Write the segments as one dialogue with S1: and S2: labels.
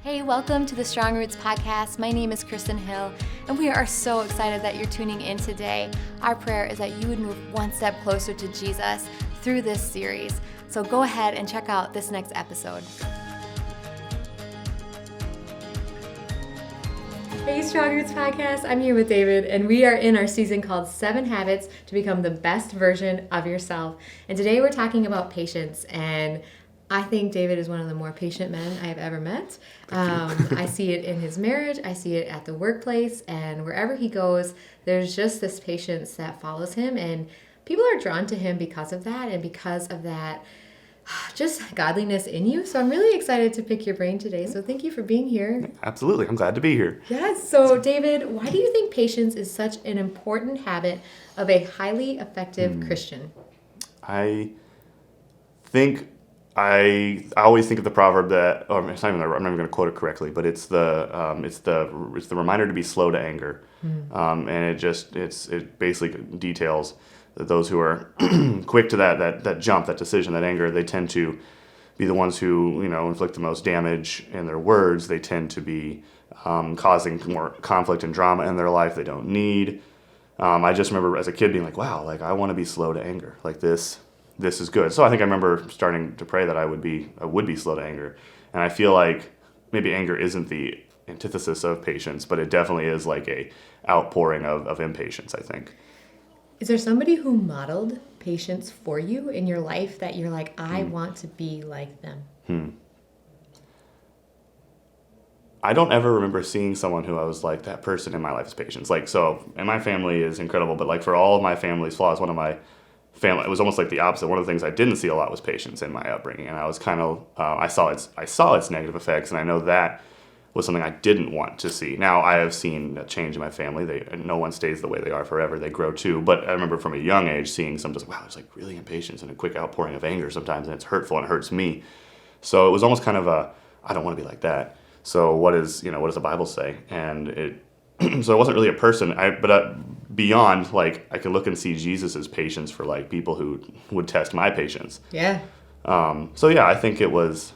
S1: Hey, welcome to the Strong Roots podcast. My name is Kristen Hill, and we are so excited that you're tuning in today. Our prayer is that you would move one step closer to Jesus through this series. So go ahead and check out this next episode. Hey, Strong Roots podcast. I'm here with David, and we are in our season called 7 Habits to Become the Best Version of Yourself. And today we're talking about patience, and I think David is one of the more patient men I have ever met. I see it in his marriage. I see it at the workplace. And wherever he goes, there's just this patience that follows him. And people are drawn to him because of that and because of that just godliness in you. So I'm really excited to pick your brain today. So thank you for being here.
S2: Absolutely. I'm glad to be here.
S1: Yes. So David, why do you think patience is such an important habit of a highly effective Christian?
S2: I think I always think of the proverb that, or it's not even, I'm not even going to quote it correctly, but it's the reminder to be slow to anger, and it basically details that those who are quick to that jump, that decision, that anger, they tend to be the ones who inflict the most damage in their words. They tend to be causing more conflict and drama in their life they don't need. I just remember as a kid being like, wow, like I want to be slow to anger, like this is good. So I think I remember starting to pray that I would be slow to anger. And I feel like maybe anger isn't the antithesis of patience, but it definitely is like a outpouring of impatience, I think.
S1: Is there somebody who modeled patience for you in your life that you're like, I want to be like them?
S2: I don't ever remember seeing someone who I was like, that person in my life is patient. Like, so, and my family is incredible, but like for all of my family's flaws, one of my family, it was almost like the opposite. One of the things I didn't see a lot was patience in my upbringing, and I was kind of I saw its negative effects, and I know that was something I didn't want to see. Now I have seen a change in my family. No one stays the way they are forever. They grow too. But I remember from a young age seeing some just, wow, there's like really impatience and a quick outpouring of anger sometimes, and it's hurtful and it hurts me. So it was almost kind of I don't want to be like that. So what does the Bible say? And it so it wasn't really a person. Beyond, like, I can look and see Jesus's patience for like people who would test my patience.
S1: Yeah.
S2: So yeah, I think it was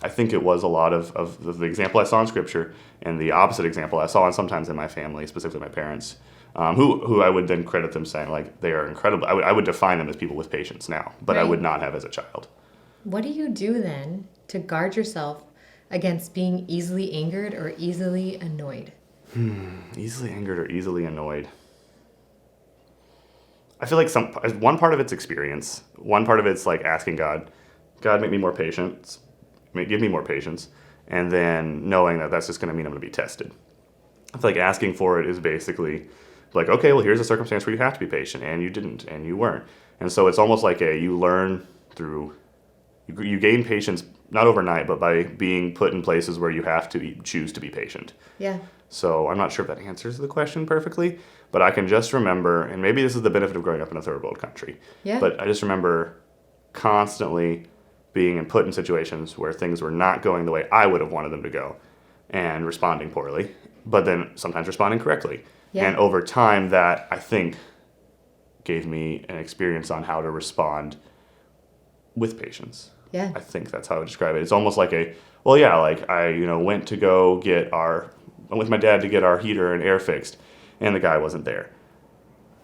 S2: a lot of the example I saw in Scripture and the opposite example I saw sometimes in my family, specifically my parents, who I would then credit them saying like they are incredible. I would define them as people with patience now, but right. I would not have as a child.
S1: What do you do then to guard yourself against being easily angered or easily annoyed?
S2: Easily angered or easily annoyed. I feel like one part of it's experience. One part of it's like asking God, make me more patient. Give me more patience. And then knowing that that's just going to mean I'm going to be tested. I feel like asking for it is basically like, okay, well, here's a circumstance where you have to be patient, and you didn't, and you weren't. And so it's almost like you learn through, you gain patience, not overnight, but by being put in places where you have to choose to be patient.
S1: Yeah.
S2: So I'm not sure if that answers the question perfectly, but I can just remember, and maybe this is the benefit of growing up in a third world country, but I just remember constantly being put in situations where things were not going the way I would have wanted them to go and responding poorly, but then sometimes responding correctly. Yeah. And over time, that, I think, gave me an experience on how to respond with patience.
S1: Yeah.
S2: I think that's how I would describe it. It's almost like I went with my dad to get our heater and air fixed, and the guy wasn't there.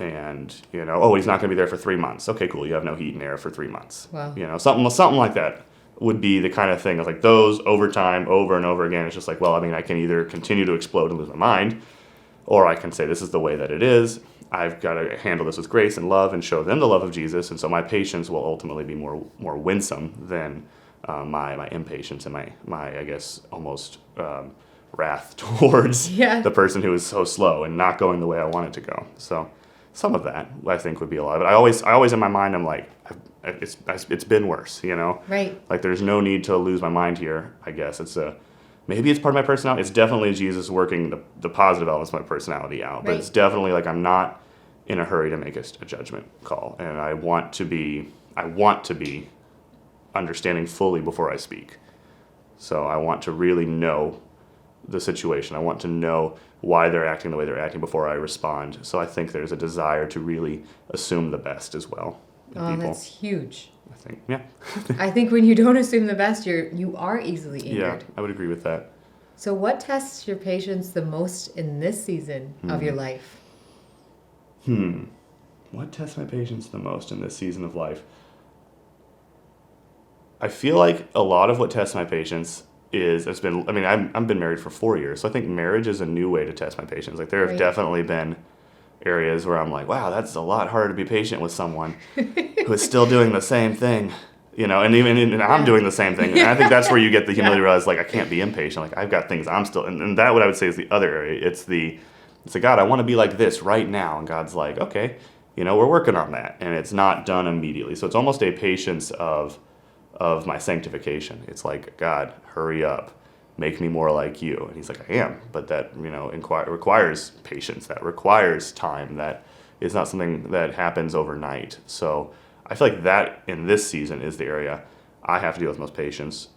S2: And, he's not going to be there for 3 months. Okay, cool. You have no heat and air for 3 months.
S1: Wow.
S2: Something like that would be the kind of thing. It's like those over time, over and over again. It's just like, well, I mean, I can either continue to explode and lose my mind, or I can say this is the way that it is. I've got to handle this with grace and love and show them the love of Jesus. And so my patience will ultimately be more winsome than my impatience and my I guess, almost wrath towards the person who is so slow and not going the way I want it to go. So some of that, I think, would be a lot of it. I always in my mind, I'm like, it's been worse,
S1: Right.
S2: Like there's no need to lose my mind here. I guess maybe it's part of my personality. It's definitely Jesus working the positive elements of my personality out. But it's definitely like I'm not in a hurry to make a judgment call, and I want to be understanding fully before I speak. So I want to really know the situation. I want to know why they're acting the way they're acting before I respond. So I think there's a desire to really assume the best as well in
S1: Oh,
S2: people.
S1: that's huge.
S2: I think, yeah.
S1: I think when you don't assume the best, you are easily angered.
S2: Yeah, I would agree with that.
S1: So what tests your patience the most in this season of your life?
S2: What tests my patience the most in this season of life? I feel like a lot of what tests my patience I've been married for 4 years, so I think marriage is a new way to test my patience. Like, there have
S1: Right.
S2: definitely been areas where I'm like, wow, that's a lot harder to be patient with someone who is still doing the same thing, and I'm doing the same thing. And I think that's where you get the humility to realize, like, I can't be impatient. Like, I've got things I'm still, and that what I would say is the other area. It's like, God, I want to be like this right now. And God's like, okay, we're working on that. And it's not done immediately. So it's almost a patience of my sanctification. It's like, God, hurry up, make me more like you. And he's like, I am. But that, requires patience. That requires time. That is not something that happens overnight. So I feel like that in this season is the area I have to deal with most patience,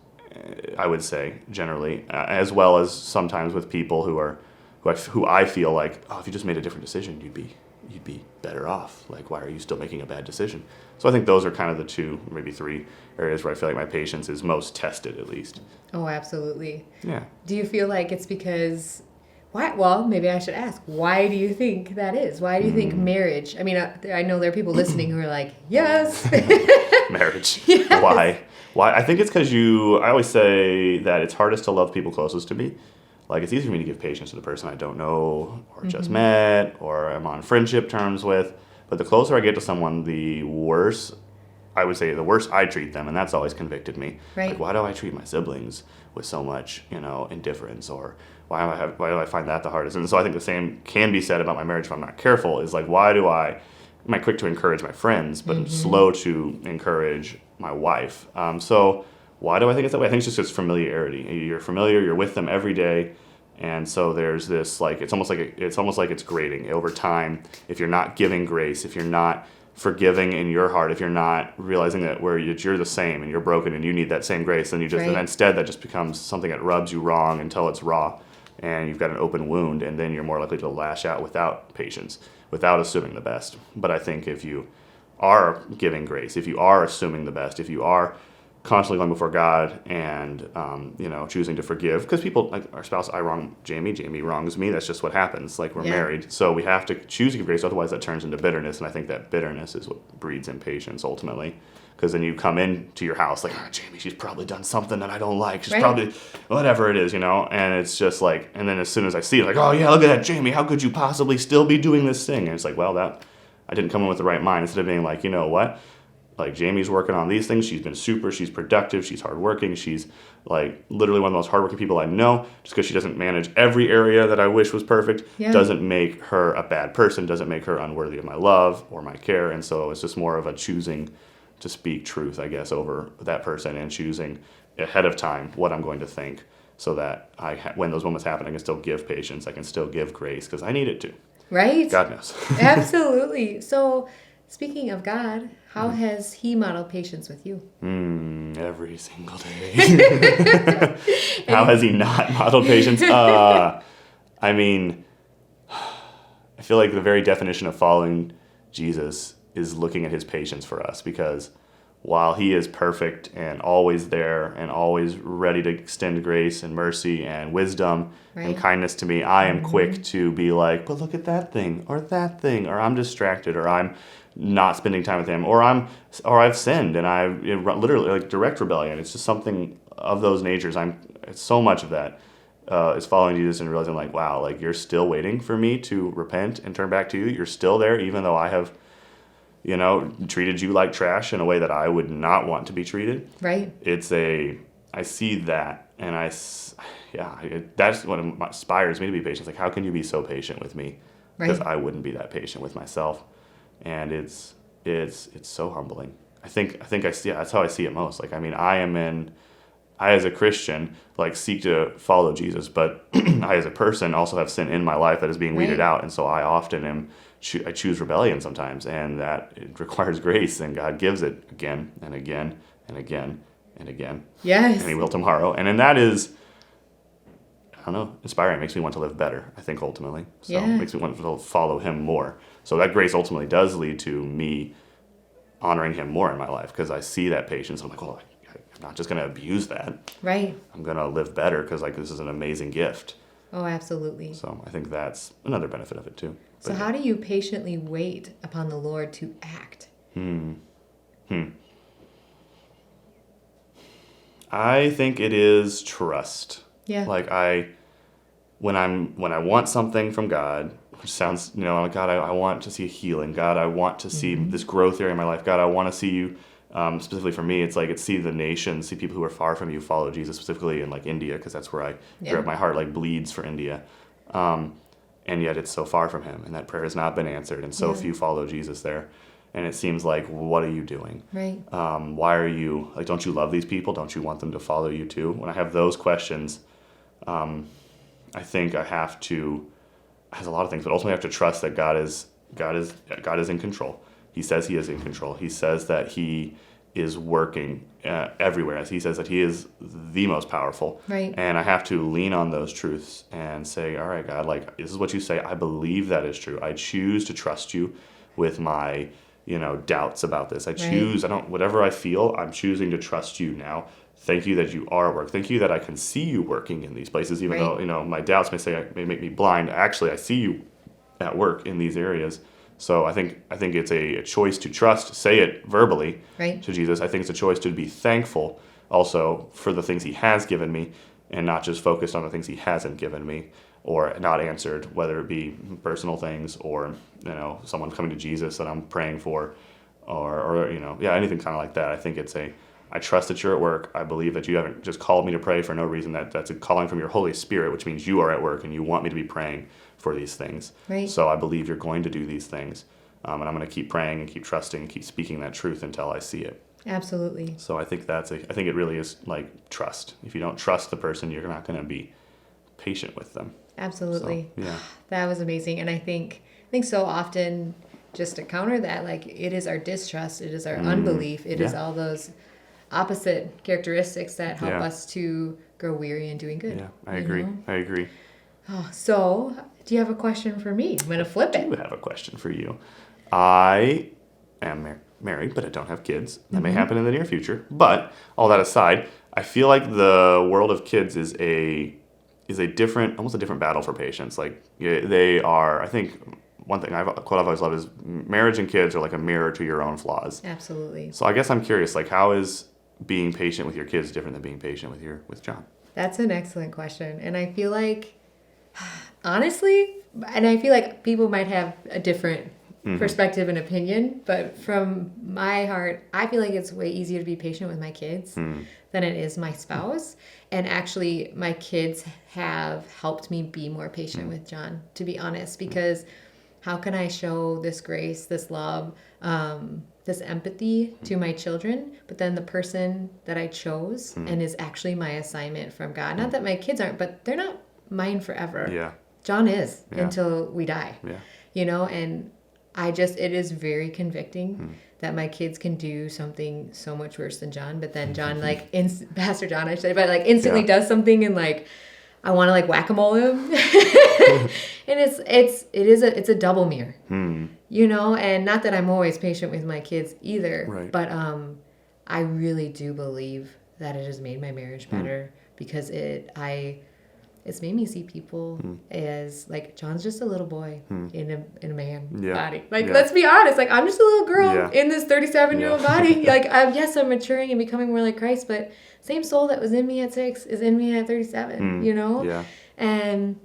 S2: I would say, generally, as well as sometimes with people who I feel like, oh, if you just made a different decision, you'd be better off. Like, why are you still making a bad decision? So I think those are kind of the two, maybe three areas where I feel like my patience is most tested, at least.
S1: Oh, absolutely.
S2: Yeah.
S1: Do you feel like it's because why? Well, maybe I should ask. Why do you think that is? Why do you think marriage? I mean, I know there are people listening who are like, yes.
S2: Marriage.
S1: Yes.
S2: Why? I think it's because I always say that it's hardest to love people closest to me. Like, it's easy for me to give patience to the person I don't know or just met or I'm on friendship terms with. But the closer I get to someone, the worse I treat them. And that's always convicted me.
S1: Right.
S2: Like, why do I treat my siblings with so much, indifference? Or why do I find that the hardest? And so I think the same can be said about my marriage if I'm not careful. Is like, why do I am I quick to encourage my friends, but I'm slow to encourage my wife? So why do I think it's that way? I think it's just familiarity. You're familiar. You're with them every day, and so there's this, like, it's almost like it's grading over time. If you're not giving grace, if you're not forgiving in your heart, if you're not realizing that you're the same and you're broken and you need that same grace, then
S1: Right.
S2: and instead that just becomes something that rubs you wrong until it's raw, and you've got an open wound, and then you're more likely to lash out without patience, without assuming the best. But I think if you are giving grace, if you are assuming the best, if you are constantly going before God and choosing to forgive, because people, like our spouse, I wrong Jamie wrongs me. That's just what happens. Like, we're married, so we have to choose to give grace. Otherwise, that turns into bitterness, and I think that bitterness is what breeds impatience ultimately. Because then you come into your house like, Jamie, she's probably done something that I don't like. She's probably whatever it is, and it's just like, and then as soon as I see it, like, oh yeah, look at that, Jamie. How could you possibly still be doing this thing? And it's like, well, that I didn't come in with the right mind. Instead of being like, you know what? Like, Jamie's working on these things. She's been she's productive. She's hardworking. She's, like, literally one of the most hardworking people I know. Just because she doesn't manage every area that I wish was perfect doesn't make her a bad person, doesn't make her unworthy of my love or my care. And so it's just more of a choosing to speak truth, I guess, over that person, and choosing ahead of time what I'm going to think, so that when those moments happen, I can still give patience. I can still give grace, because I need it to.
S1: Right?
S2: God knows.
S1: Absolutely. So, speaking of God, how has He modeled patience with you?
S2: Every single day. How has He not modeled patience? I feel like the very definition of following Jesus is looking at His patience for us, because while He is perfect and always there and always ready to extend grace and mercy and wisdom and kindness to me, I am quick to be like, but look at that thing, or I'm distracted, or I'm not spending time with Him, or I've sinned and I've literally, like, direct rebellion. It's just something of those natures. It's so much of that is following Jesus and realizing, like, wow, like, you're still waiting for me to repent and turn back to you. You're still there, even though I have treated you like trash in a way that I would not want to be treated.
S1: Right.
S2: I see that, and that's what inspires me to be patient. It's like, how can you be so patient with me? Because I wouldn't be that patient with myself, and it's so humbling. I think I see, that's how I see it most. Like, I as a Christian, like, seek to follow Jesus, but I as a person also have sin in my life that is being weeded out, and so I often I choose rebellion sometimes, and that it requires grace, and God gives it again and again and again and again.
S1: Yes.
S2: And He will tomorrow. And that is, I don't know, inspiring. It makes me want to live better, I think, ultimately. So it makes me want to follow Him more. So that grace ultimately does lead to me honoring him more in my life because I see that patience. I'm like, well, I'm not just going to abuse that.
S1: Right.
S2: I'm going to live better because like this is an amazing gift.
S1: Oh, absolutely.
S2: So I think that's another benefit of it too.
S1: So how do you patiently wait upon the Lord to act?
S2: I think it is trust.
S1: Yeah.
S2: Like when I want something from God, which sounds, like, God, I want to see a healing. God, I want to see this growth area in my life. God, I want to see you. Specifically for me, it's see the nations, see people who are far from you follow Jesus, specifically in like India, because that's where I grew up. My heart like bleeds for India. And yet it's so far from him, and that prayer has not been answered, and so few follow Jesus there. And it seems like, what are you doing?
S1: Right.
S2: Why are you, don't you love these people? Don't you want them to follow you too? When I have those questions, I think I have to, has a lot of things, but ultimately I have to trust that God is in control. He says he is in control. He says that he is working everywhere. As he says that he is the most powerful.
S1: Right.
S2: And I have to lean on those truths and say, all right, God, this is what you say. I believe that is true. I choose to trust you with my, doubts about this. Whatever I feel, I'm choosing to trust you now. Thank you that you are at work. Thank you that I can see you working in these places, even though, my doubts may make me blind. Actually, I see you at work in these areas. So I think it's a choice to trust, say it verbally to Jesus. I think it's a choice to be thankful also for the things he has given me and not just focused on the things he hasn't given me or not answered, whether it be personal things or, someone coming to Jesus that I'm praying for or anything kind of like that. I think I trust that you're at work. I believe that you haven't just called me to pray for no reason. That's a calling from your Holy Spirit, which means you are at work and you want me to be praying for these things.
S1: Right.
S2: So I believe you're going to do these things. And I'm going to keep praying and keep trusting and keep speaking that truth until I see it.
S1: Absolutely.
S2: So I think I think it really is like trust. If you don't trust the person, you're not going to be patient with them.
S1: Absolutely.
S2: So, yeah.
S1: That was amazing. And I think so often, just to counter that, it is our distrust, it is our unbelief, it is all those opposite characteristics that help us to grow weary in doing good.
S2: Yeah, I agree. I agree.
S1: Oh, so, do you have a question for me? I'm going to flip it.
S2: I do have a question for you. I am married, but I don't have kids. That may happen in the near future. But all that aside, I feel like the world of kids is almost a different battle for patients. They are, I think, one thing quote I've always loved is marriage and kids are like a mirror to your own flaws.
S1: Absolutely.
S2: So I guess I'm curious, how is being patient with your kids different than being patient with John?
S1: That's an excellent question. And I feel like, honestly, people might have a different perspective and opinion, but from my heart, I feel like it's way easier to be patient with my kids than it is my spouse. And actually, my kids have helped me be more patient with John, to be honest, because how can I show this grace, this love, this empathy to my children, but then the person that I chose and is actually my assignment from God, not that my kids aren't, but they're not mine forever.
S2: Yeah.
S1: John is until we die.
S2: Yeah.
S1: And it is very convicting that my kids can do something so much worse than John, but then John, Pastor John, I should say, but instantly does something and I want to whack-a-mole him. And it's a double mirror, and not that I'm always patient with my kids either,
S2: right.
S1: But I really do believe that it has made my marriage better because it's made me see people as John's just a little boy in a man body. Let's be honest. I'm just a little girl in this 37-year-old body. Yes, I'm maturing and becoming more like Christ, but same soul that was in me at 6 is in me at 37.
S2: Yeah.
S1: And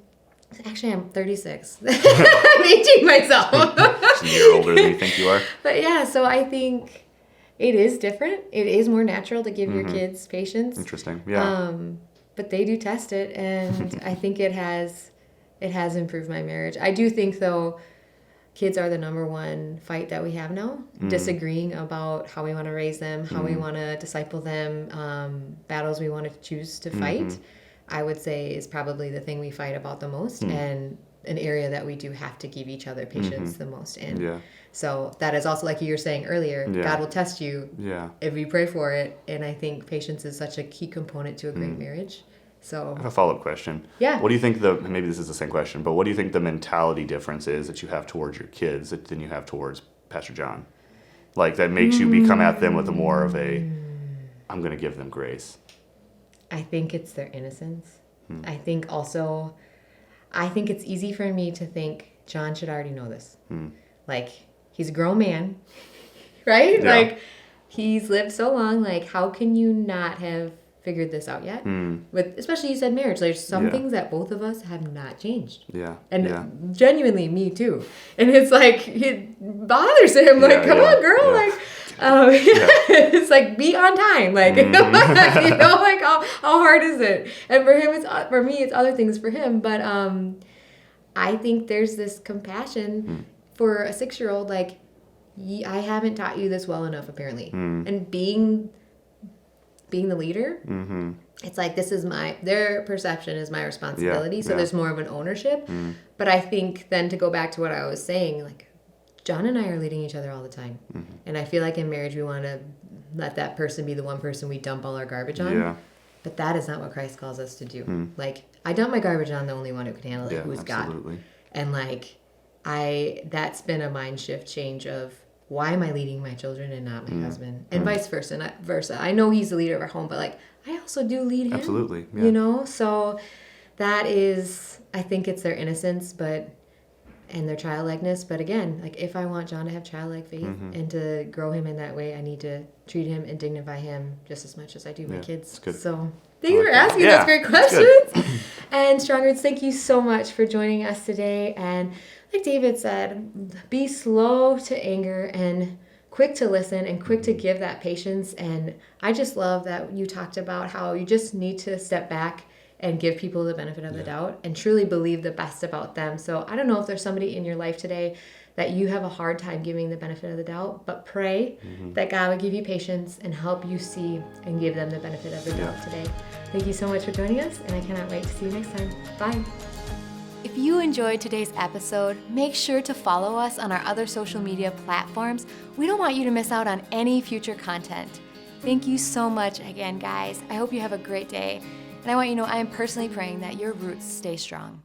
S1: actually, I'm 36. I'm aging myself.
S2: Just a year older than you think you are.
S1: But yeah, so I think it is different. It is more natural to give your kids patience.
S2: Interesting. Yeah.
S1: But they do test it, and I think it has improved my marriage. I do think, though, kids are the number one fight that we have now, disagreeing about how we want to raise them, how we want to disciple them, battles we want to choose to fight, I would say is probably the thing we fight about the most, and an area that we do have to give each other patience the most in.
S2: Yeah.
S1: So that is also, like you were saying earlier, God will test you if you pray for it. And I think patience is such a key component to a great marriage. So
S2: I have a follow-up question.
S1: Yeah.
S2: What do you think maybe this is the same question, but what do you think the mentality difference is that you have towards your kids than you have towards Pastor John? Like that makes you come at them with a more of a, I'm going to give them grace.
S1: I think it's their innocence. I think also, I think it's easy for me to think John should already know this. Like, he's a grown man, right?
S2: Yeah.
S1: Like, he's lived so long. Like, how can you not have figured this out yet? With, especially you said marriage. There's some things that both of us have not changed.
S2: Yeah.
S1: And genuinely, me too. And it's like, it bothers him. Like, come on, girl.
S2: Yeah.
S1: Like, it's like, be on time. Like, you know, like, how hard is it? And for him, for me, it's other things for him. But I think there's this compassion for a 6-year-old. Like, I haven't taught you this well enough, apparently. And being the leader, it's like, this is their perception is my responsibility. So there's more of an ownership. But I think then to go back to what I was saying, like, John and I are leading each other all the time. And I feel like in marriage, we want to let that person be the one person we dump all our garbage on.
S2: Yeah.
S1: But that is not what Christ calls us to do. Like, I dump my garbage on the only one who can handle it, who's
S2: absolutely.
S1: God. And like, that's been a mind shift change of, why am I leading my children and not my husband? And vice versa. I know he's the leader of our home, but like, I also do lead him.
S2: Absolutely. Yeah.
S1: You know? So that is, I think it's their innocence, and their childlikeness. But again, like, if I want John to have childlike faith and to grow him in that way, I need to treat him and dignify him just as much as I do my kids.
S2: Good.
S1: So thank you for asking those great questions. And Strongards, thank you so much for joining us today. And like David said, be slow to anger and quick to listen and quick to give that patience. And I just love that you talked about how you just need to step back and give people the benefit of the doubt and truly believe the best about them. So I don't know if there's somebody in your life today that you have a hard time giving the benefit of the doubt, but pray that God would give you patience and help you see and give them the benefit of the doubt today. Thank you so much for joining us, and I cannot wait to see you next time. Bye. If you enjoyed today's episode, make sure to follow us on our other social media platforms. We don't want you to miss out on any future content. Thank you so much again, guys. I hope you have a great day. And I want you to know I am personally praying that your roots stay strong.